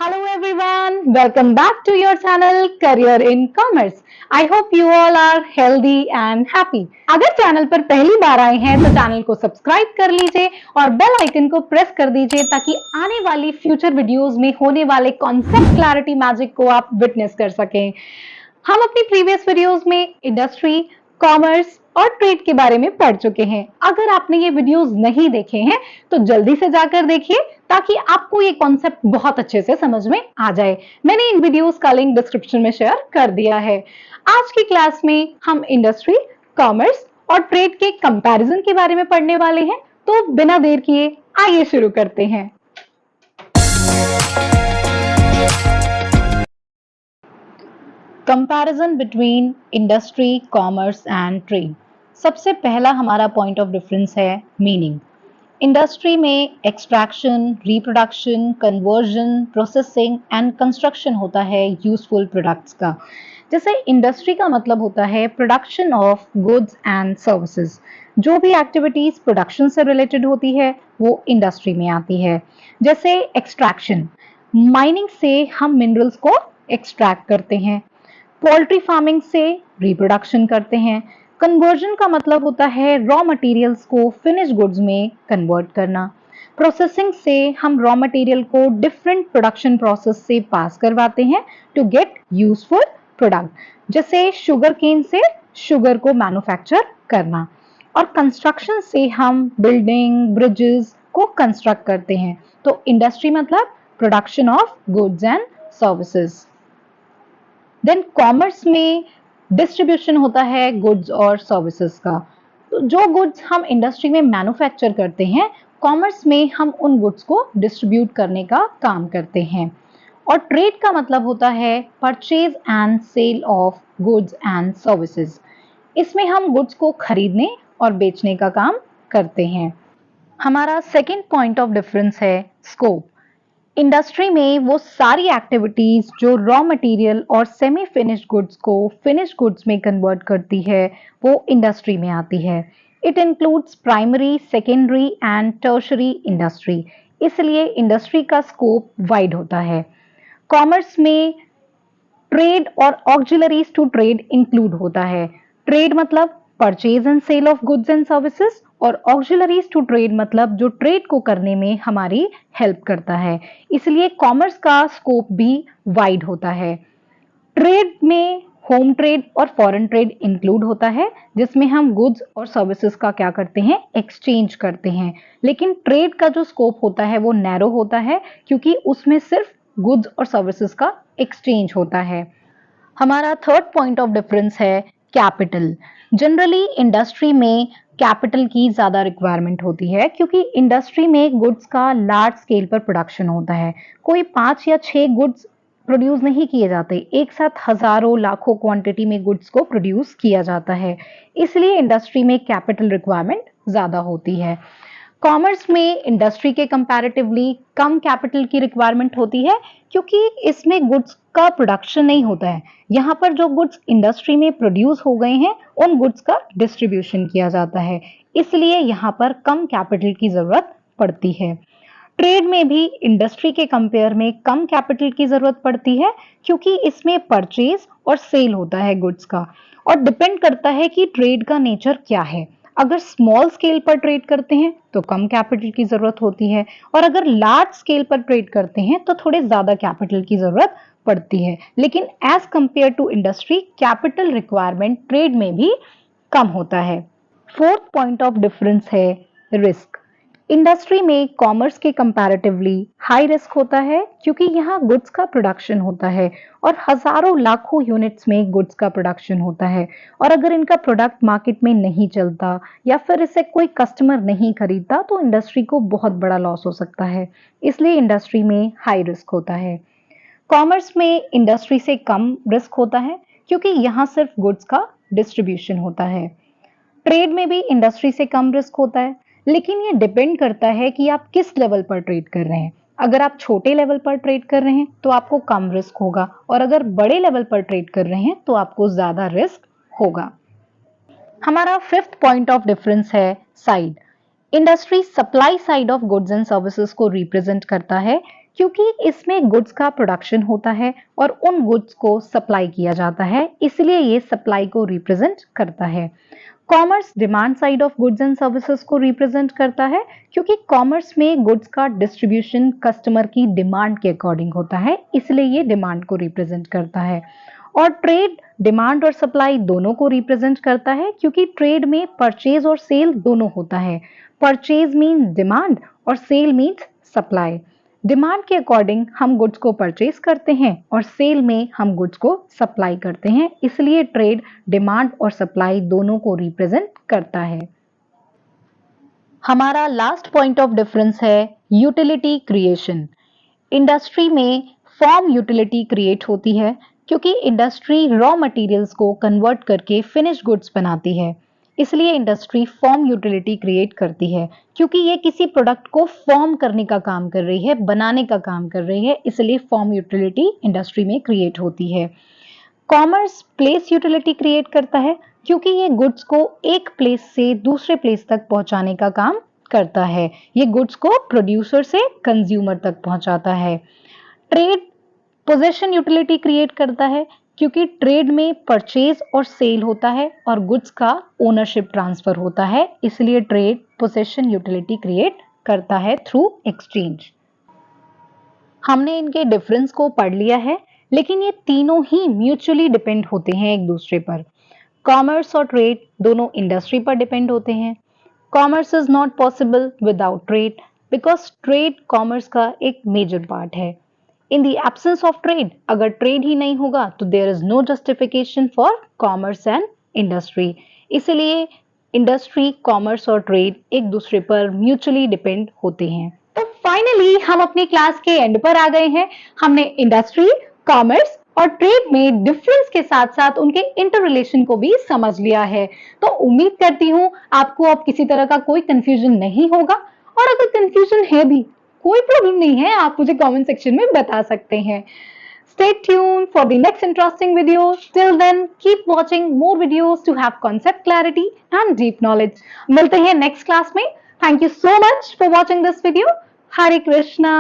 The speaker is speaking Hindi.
Hello everyone, welcome back to your channel Career in Commerce. I hope you all are healthy and happy. अगर चैनल पर पहली बार आए हैं तो चैनल को सब्सक्राइब कर लीजिए और बेल आइकन को प्रेस कर दीजिए ताकि आने वाली फ्यूचर वीडियोस में होने वाले कॉन्सेप्ट क्लैरिटी मैजिक को आप विटनेस कर सकें। हम अपनी प्रीवियस वीडियोस में इंडस्ट्री, कॉमर्स और ट्रेड के बारे में पढ़ चुके हैं। अगर आपने ये वीडियोस नहीं देखे हैं तो जल्दी से जाकर देखिए ताकि आपको ये कॉन्सेप्ट बहुत अच्छे से समझ में आ जाए। मैंने इन वीडियोस का लिंक डिस्क्रिप्शन में शेयर कर दिया है। आज की क्लास में हम इंडस्ट्री, कॉमर्स और ट्रेड के कंपैरिजन के बारे में पढ़ने वाले हैं। तो बिना देर किए आइए शुरू करते हैं। Comparison between industry, commerce and trade. सबसे पहला हमारा पॉइंट ऑफ डिफरेंस है मीनिंग। इंडस्ट्री में extraction, reproduction, conversion, processing and construction होता है यूजफुल प्रोडक्ट्स का। जैसे इंडस्ट्री का मतलब होता है production of goods and services. जो भी एक्टिविटीज प्रोडक्शन से रिलेटेड होती है वो इंडस्ट्री में आती है। जैसे एक्सट्रैक्शन, माइनिंग से हम मिनरल्स को एक्सट्रैक्ट करते हैं। पोल्ट्री फार्मिंग से रिप्रोडक्शन करते हैं। कन्वर्जन का मतलब होता है रॉ मटेरियल्स को फिनिश गुड्स में कन्वर्ट करना। प्रोसेसिंग से हम रॉ मटेरियल को डिफरेंट प्रोडक्शन प्रोसेस से पास करवाते हैं टू गेट यूजफुल प्रोडक्ट। जैसे शुगर केन से शुगर को मैन्युफैक्चर करना। और कंस्ट्रक्शन से हम बिल्डिंग, ब्रिजेस को कंस्ट्रक्ट करते हैं। तो इंडस्ट्री मतलब production of goods and services. Then commerce में डिस्ट्रीब्यूशन होता है गुड्स और सर्विसेज का। तो जो गुड्स हम इंडस्ट्री में मैन्युफैक्चर करते हैं, कॉमर्स में हम उन गुड्स को डिस्ट्रीब्यूट करने का काम करते हैं। और ट्रेड का मतलब होता है purchase and sale of goods and services. इसमें हम गुड्स को खरीदने और बेचने का काम करते हैं। हमारा सेकेंड पॉइंट ऑफ डिफरेंस है स्कोप। इंडस्ट्री में वो सारी एक्टिविटीज जो रॉ मटेरियल और सेमी फिनिश गुड्स को फिनिश गुड्स में कन्वर्ट करती है वो इंडस्ट्री में आती है। It includes primary, secondary and tertiary industry. इसलिए इंडस्ट्री का स्कोप वाइड होता है। कॉमर्स में ट्रेड और ऑक्सिलरीज टू ट्रेड इंक्लूड होता है। ट्रेड मतलब purchase and sale of goods and services और ऑक्सिलरीज टू ट्रेड मतलब जो ट्रेड को करने में हमारी हेल्प करता है। इसलिए कॉमर्स का स्कोप भी वाइड होता है। ट्रेड में होम ट्रेड और फॉरेन ट्रेड इंक्लूड होता है जिसमें हम गुड्स और सर्विसेज का क्या करते हैं, एक्सचेंज करते हैं। लेकिन ट्रेड का जो स्कोप होता है वो नैरो होता है क्योंकि उसमें सिर्फ गुड्स और सर्विसेज का एक्सचेंज होता है। हमारा थर्ड पॉइंट ऑफ डिफरेंस है कैपिटल। जनरली इंडस्ट्री में कैपिटल की ज्यादा रिक्वायरमेंट होती है क्योंकि इंडस्ट्री में गुड्स का लार्ज स्केल पर प्रोडक्शन होता है। कोई 5 या 6 गुड्स प्रोड्यूस नहीं किए जाते, एक साथ हजारों लाखों क्वांटिटी में गुड्स को प्रोड्यूस किया जाता है। इसलिए इंडस्ट्री में कैपिटल रिक्वायरमेंट ज्यादा होती है। कॉमर्स में इंडस्ट्री के कंपैरेटिवली कम कैपिटल की रिक्वायरमेंट होती है क्योंकि इसमें गुड्स का प्रोडक्शन नहीं होता है। यहाँ पर जो गुड्स इंडस्ट्री में प्रोड्यूस हो गए हैं उन गुड्स का डिस्ट्रीब्यूशन किया जाता है, इसलिए यहाँ पर कम कैपिटल की जरूरत पड़ती है। ट्रेड में भी इंडस्ट्री के कंपेयर में कम कैपिटल की जरूरत पड़ती है क्योंकि इसमें परचेज और सेल होता है गुड्स का। और डिपेंड करता है कि ट्रेड का नेचर क्या है। अगर स्मॉल स्केल पर ट्रेड करते हैं तो कम कैपिटल की जरूरत होती है और अगर लार्ज स्केल पर ट्रेड करते हैं तो थोड़े ज्यादा कैपिटल की जरूरत पड़ती है। लेकिन as compare to industry capital requirement trade में भी कम होता है। फोर्थ पॉइंट ऑफ डिफरेंस है रिस्क। इंडस्ट्री में कॉमर्स के कंपैरेटिवली हाई रिस्क होता है क्योंकि यहाँ गुड्स का प्रोडक्शन होता है और हजारों लाखों यूनिट्स में गुड्स का प्रोडक्शन होता है। और अगर इनका प्रोडक्ट मार्केट में नहीं चलता या फिर इसे कोई कस्टमर नहीं खरीदता तो इंडस्ट्री को बहुत बड़ा लॉस हो सकता है। इसलिए इंडस्ट्री में हाई रिस्क होता है। कॉमर्स में इंडस्ट्री से कम रिस्क होता है क्योंकि यहाँ सिर्फ गुड्स का डिस्ट्रीब्यूशन होता है। ट्रेड में भी इंडस्ट्री से कम रिस्क होता है, लेकिन ये डिपेंड करता है कि आप किस लेवल पर ट्रेड कर रहे हैं। अगर आप छोटे लेवल पर ट्रेड कर रहे हैं तो आपको कम रिस्क होगा और अगर बड़े लेवल पर ट्रेड कर रहे हैं तो आपको ज्यादा रिस्क होगा। हमारा फिफ्थ पॉइंट ऑफ डिफरेंस है side. Industry supply side of goods and services को रिप्रेजेंट करता है क्योंकि इसमें गुड्स का प्रोडक्शन होता है और उन गुड्स को सप्लाई किया जाता है, इसलिए ये सप्लाई को रिप्रेजेंट करता है। Commerce demand side of goods and services को रिप्रेजेंट करता है, क्योंकि कॉमर्स में गुड्स का डिस्ट्रीब्यूशन कस्टमर की डिमांड के अकॉर्डिंग होता है, इसलिए ये डिमांड को रिप्रेजेंट करता है। और ट्रेड डिमांड और सप्लाई दोनों को रिप्रेजेंट करता है, क्योंकि ट्रेड में परचेज और सेल दोनों होता है। परचेज मीन्स डिमांड और सेल मीन्स सप्लाई। डिमांड के अकॉर्डिंग हम गुड्स को परचेज करते हैं और सेल में हम गुड्स को सप्लाई करते हैं, इसलिए ट्रेड डिमांड और सप्लाई दोनों को रिप्रेजेंट करता है। हमारा लास्ट पॉइंट ऑफ डिफरेंस है यूटिलिटी क्रिएशन। इंडस्ट्री में फॉर्म यूटिलिटी क्रिएट होती है, क्योंकि इंडस्ट्री रॉ मटेरियल्स को कन्वर्ट करके फिनिश गुड्स बनाती है, इसलिए इंडस्ट्री फॉर्म यूटिलिटी क्रिएट करती है, क्योंकि ये किसी प्रोडक्ट को फॉर्म करने का काम कर रही है, बनाने का काम कर रही है, इसलिए फॉर्म यूटिलिटी इंडस्ट्री में क्रिएट होती है। कॉमर्स प्लेस यूटिलिटी क्रिएट करता है, क्योंकि ये गुड्स को एक प्लेस से दूसरे प्लेस तक पहुंचाने का काम करता है। ये गुड्स को प्रोड्यूसर से कंज्यूमर तक पहुंचाता है। ट्रेड पोजेशन यूटिलिटी क्रिएट करता है, क्योंकि ट्रेड में परचेज और सेल होता है और गुड्स का ओनरशिप ट्रांसफर होता है, इसलिए ट्रेड पोजेशन यूटिलिटी क्रिएट करता है थ्रू एक्सचेंज। हमने इनके डिफरेंस को पढ़ लिया है, लेकिन ये तीनों ही म्यूचुअली डिपेंड होते हैं एक दूसरे पर। कॉमर्स और ट्रेड दोनों इंडस्ट्री पर डिपेंड होते हैं। Commerce is not possible without trade, because trade commerce का एक मेजर पार्ट है। In the absence of trade, अगर ट्रेड ही नहीं होगा तो there is no justification for commerce and industry. इसलिए इंडस्ट्री, कॉमर्स और ट्रेड एक दूसरे पर म्यूचुअली डिपेंड होते हैं। तो फाइनली हम अपनी क्लास के एंड पर आ गए हैं। हमने इंडस्ट्री, कॉमर्स और ट्रेड में डिफरेंस के साथ साथ उनके इंटर रिलेशन को भी समझ लिया है। तो उम्मीद करती हूँ आपको अब किसी तरह का कोई कंफ्यूजन नहीं होगा, और अगर कंफ्यूजन है भी कोई प्रॉब्लम नहीं है, आप मुझे कमेंट सेक्शन में बता सकते हैं। Stay tuned for the next interesting video. Till then, keep watching more videos to have concept clarity and deep knowledge. मिलते हैं next class में. Thank you so much for watching this video. Hare Krishna.